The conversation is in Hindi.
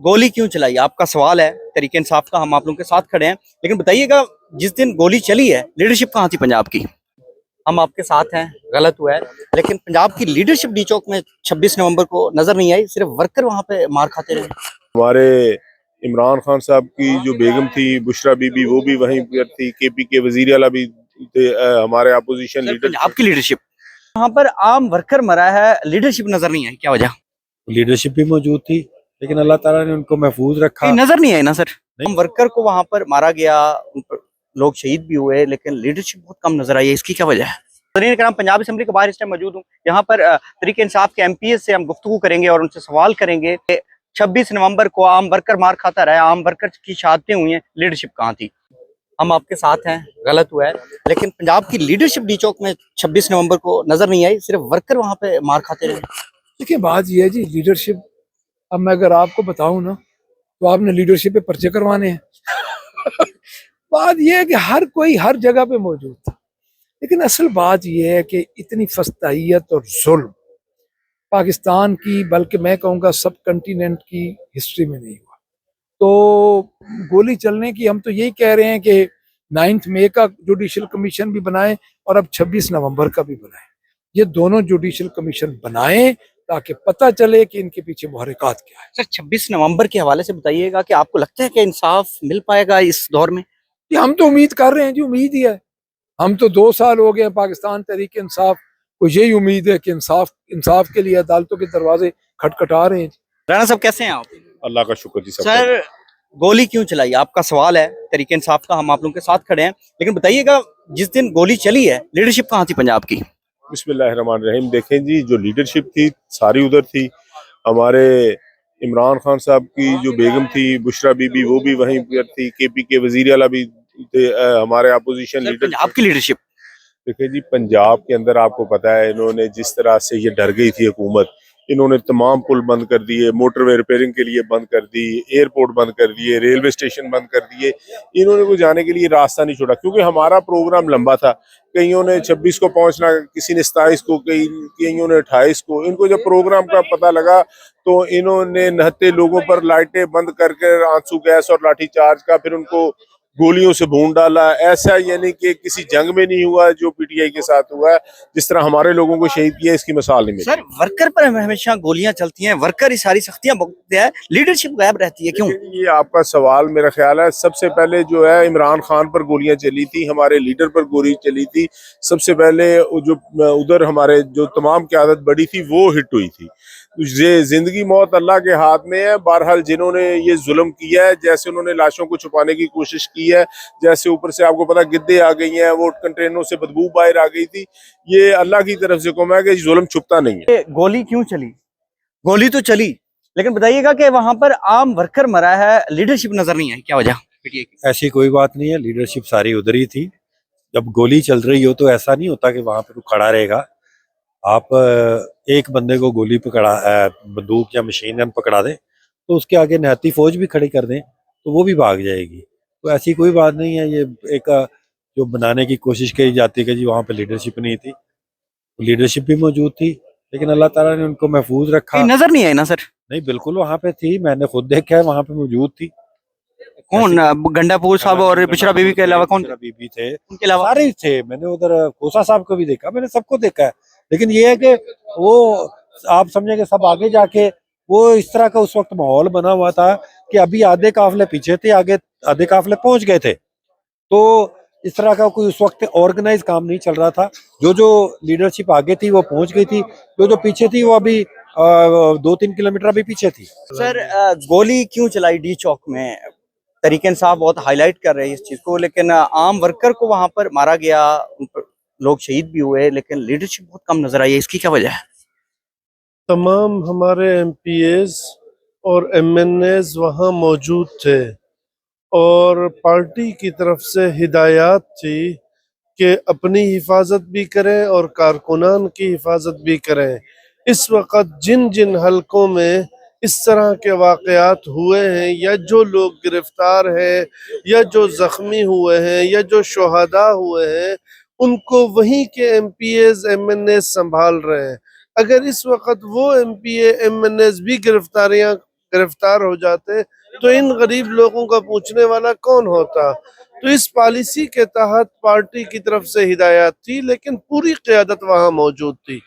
गोली क्यों चलाई? आपका सवाल है तरीके इंसाफ का, हम आप लोगों के साथ खड़े हैं। लेकिन बताइएगा, जिस दिन गोली चली है, लीडरशिप कहाँ थी पंजाब की? हम आपके साथ हैं, गलत हुआ है, लेकिन पंजाब की लीडरशिप डी चौक में 26 नवंबर को नजर नहीं आई, सिर्फ वर्कर वहां पे मार खाते रहे। हमारे इमरान खान साहब की जो बेगम थी बुशरा बीबी, वो भी वहीं पर थी। केपी के वजीर आला भी थे, हमारे अपोजिशन लीडर। पंजाब की लीडरशिप वहां पर आम वर्कर मरा है, लीडरशिप नजर नहीं आई, क्या वजह? लीडरशिप भी मौजूद थी, लेकिन अल्लाह ताला ने उनको महफूज रखा। नजर नहीं आई ना सर, आम वर्कर को वहां पर मारा गया, उन पर लोग शहीद भी हुए, लेकिन लीडरशिप बहुत कम नजर आई है, इसकी क्या वजह है? पंजाब असेंबली के बाहर इस टाइम मौजूद हूँ। यहाँ पर तरीके इंसाफ के एमपीएस से हम गुफ्तगू करेंगे और उनसे सवाल करेंगे। 26 नवंबर को आम वर्कर मार खाता रहा, आम वर्कर की शहादतें हुई हैं, लीडरशिप कहाँ थी? हम आपके साथ हैं, गलत हुआ है, लेकिन पंजाब की लीडरशिप डी चौक में 26 नवंबर को नजर नहीं आई, सिर्फ वर्कर वहां पे मार खाते रहे। देखिए, बात यह है जी, लीडरशिप, अब मैं अगर आपको बताऊं ना, तो आपने लीडरशिप पे पर्चे करवाने हैं। बात यह है कि हर कोई हर जगह पे मौजूद था, लेकिन असल बात यह है कि इतनी फस्तायत और जुल्म पाकिस्तान की, बल्कि मैं कहूँगा सब कंटिनेंट की हिस्ट्री में नहीं हुआ। तो गोली चलने की हम तो यही कह रहे हैं कि 9 मई का जुडिशल कमीशन भी बनाएं और अब 26 नवंबर का भी बनाएं। ये दोनों जुडिशल कमीशन बनाएं ताकि पता चले कि इनके पीछे मुहर्रिकात क्या है। सर, 26 नवंबर के हवाले से बताइएगा कि आपको लगता है कि इंसाफ मिल पाएगा इस दौर में? ये हम तो उम्मीद कर रहे हैं जी, उम्मीद ही है। हम तो 2 साल हो गए पाकिस्तान तहरीक इंसाफ को, यही उम्मीद है कि इंसाफ के लिए अदालतों के दरवाजे खटखटा रहे हैं। राणा साहब कैसे हैं आप? अल्लाह का शुक्र जी। सर, गोली क्यों चलाई? आपका सवाल है तरीके इंसाफ का, हम आप लोगों के साथ खड़े हैं। लेकिन बताइएगा, जिस दिन गोली चली है, लीडरशिप कहाँ थी पंजाब की? बिस्मिल्लाहिर्रहमानिर्रहीम। देखें जी, जो लीडरशिप थी सारी उधर थी। हमारे इमरान खान साहब की जो बेगम थी बुशरा बीबी, वो भी वहीं पर थी। केपी के वजीर आला भी थे, हमारे अपोजिशन लीडर। पंजाब की लीडरशिप देखिए जी, पंजाब के अंदर आपको पता है, इन्होंने जिस तरह से ये डर गई थी हुकूमत, इन्होंने तमाम पुल बंद कर दिए, मोटरवे रिपेयरिंग के लिए बंद कर दी, एयरपोर्ट बंद कर दिए, रेलवे स्टेशन बंद कर दिए। इन्होंने को जाने के लिए रास्ता नहीं छोड़ा, क्योंकि हमारा प्रोग्राम लंबा था। कईयों ने 26 को पहुंचना, किसी ने 27 को, कईयों ने 28 को। इनको जब प्रोग्राम का पता लगा तो इन्होंने नहते लोगों पर लाइटें बंद करके आंसू गैस और लाठीचार्ज का, फिर उनको गोलियों से भून डाला। ऐसा यानी कि किसी जंग में नहीं हुआ जो पीटीआई के साथ हुआ है, जिस तरह हमारे लोगों को शहीद किया, इसकी मिसाल नहीं मिली। सर, वर्कर पर हमेशा गोलियां चलती हैं, वर्कर ही सारी सख्तियां भुगतते हैं, लीडरशिप गायब रहती है, क्यों? ये आपका सवाल मेरा ख्याल है, सबसे पहले जो है इमरान खान पर गोलियां चली थी, हमारे लीडर पर गोली चली थी। सबसे पहले जो उधर हमारे जो तमाम क़यादत बड़ी थी वो हिट हुई थी। ये जिंदगी मौत अल्लाह के हाथ में है। बहरहाल जिन्होंने ये जुल्म किया है, जैसे उन्होंने लाशों को छुपाने की कोशिश की है, जैसे ऊपर से आपको पता गिद्दे आ गई हैं, वो कंटेनरों से बदबू बाहर आ गई थी, ये अल्लाह की तरफ से हुक्म है कि जुल्म छुपता नहीं है। गोली क्यों चली? गोली तो चली, लेकिन बताइएगा कि वहां पर आम वर्कर मरा है, लीडरशिप नजर नहीं आई, क्या वजह? ऐसी कोई बात नहीं है, लीडरशिप सारी उधर ही थी। जब गोली चल रही हो तो ऐसा नहीं होता कि वहां पर खड़ा रहेगा। आप एक बंदे को गोली पकड़ा, बंदूक या मशीन गन पकड़ा दें, तो उसके आगे निहत्ती फौज भी खड़ी कर दें तो वो भी भाग जाएगी। तो ऐसी कोई बात नहीं है। ये एक जो बनाने की कोशिश की जाती है कि जी वहाँ पे लीडरशिप नहीं थी, लीडरशिप भी मौजूद थी, लेकिन अल्लाह ताला ने उनको महफूज रखा। नजर नहीं आई ना सर? नहीं, बिल्कुल वहाँ पे थी, मैंने खुद देखा है, वहाँ पे मौजूद थी। कौन? गंडापुर साहब और बुशरा बीबी के अलावा कौन? बुशरा बीबी थे, उनके अलावा सारे ही थे। मैंने उधर खोसा साहब को भी देखा, मैंने सबको देखा है। लेकिन ये है कि वो आप समझे कि सब आगे जाके वो इस तरह का उस वक्त माहौल बना हुआ था कि अभी आधे काफिले पीछे थे, आगे आधे काफिले पहुंच गए थे। तो इस तरह का कोई उस वक्त ऑर्गेनाइज काम नहीं चल रहा था। जो लीडरशिप आगे थी वो पहुंच गई थी, जो पीछे थी वो अभी 2-3 किलोमीटर अभी पीछे थी। सर, गोली क्यों चलाई डी चौक में? तरीके इंसाफ बहुत हाईलाइट कर रहे हैं इस चीज को, लेकिन आम वर्कर को वहां पर मारा गया, उन पर लोग शहीद भी हुए, लेकिन लीडरशिप बहुत कम नजर आई है, इसकी क्या वजह है? तमाम हमारे एमपीएस और एमएनएस वहाँ मौजूद थे और पार्टी की तरफ से हिदायत थी कि अपनी हिफाजत भी करें और कारकुनान की हिफाजत भी करें। इस वक्त जिन जिन हलकों में इस तरह के वाक़यात हुए हैं, या जो लोग गिरफ्तार हैं, या जो ज़ख्मी हुए हैं, या जो शहादा हुए हैं, उनको वहीं के एमपीएस एमएनएस संभाल रहे हैं। अगर इस वक्त वो एमपीए एमएनएस भी गिरफ्तारियां गिरफ्तार हो जाते तो इन गरीब लोगों का पूछने वाला कौन होता। तो इस पॉलिसी के तहत पार्टी की तरफ से हिदायत थी, लेकिन पूरी क़यादत वहां मौजूद थी।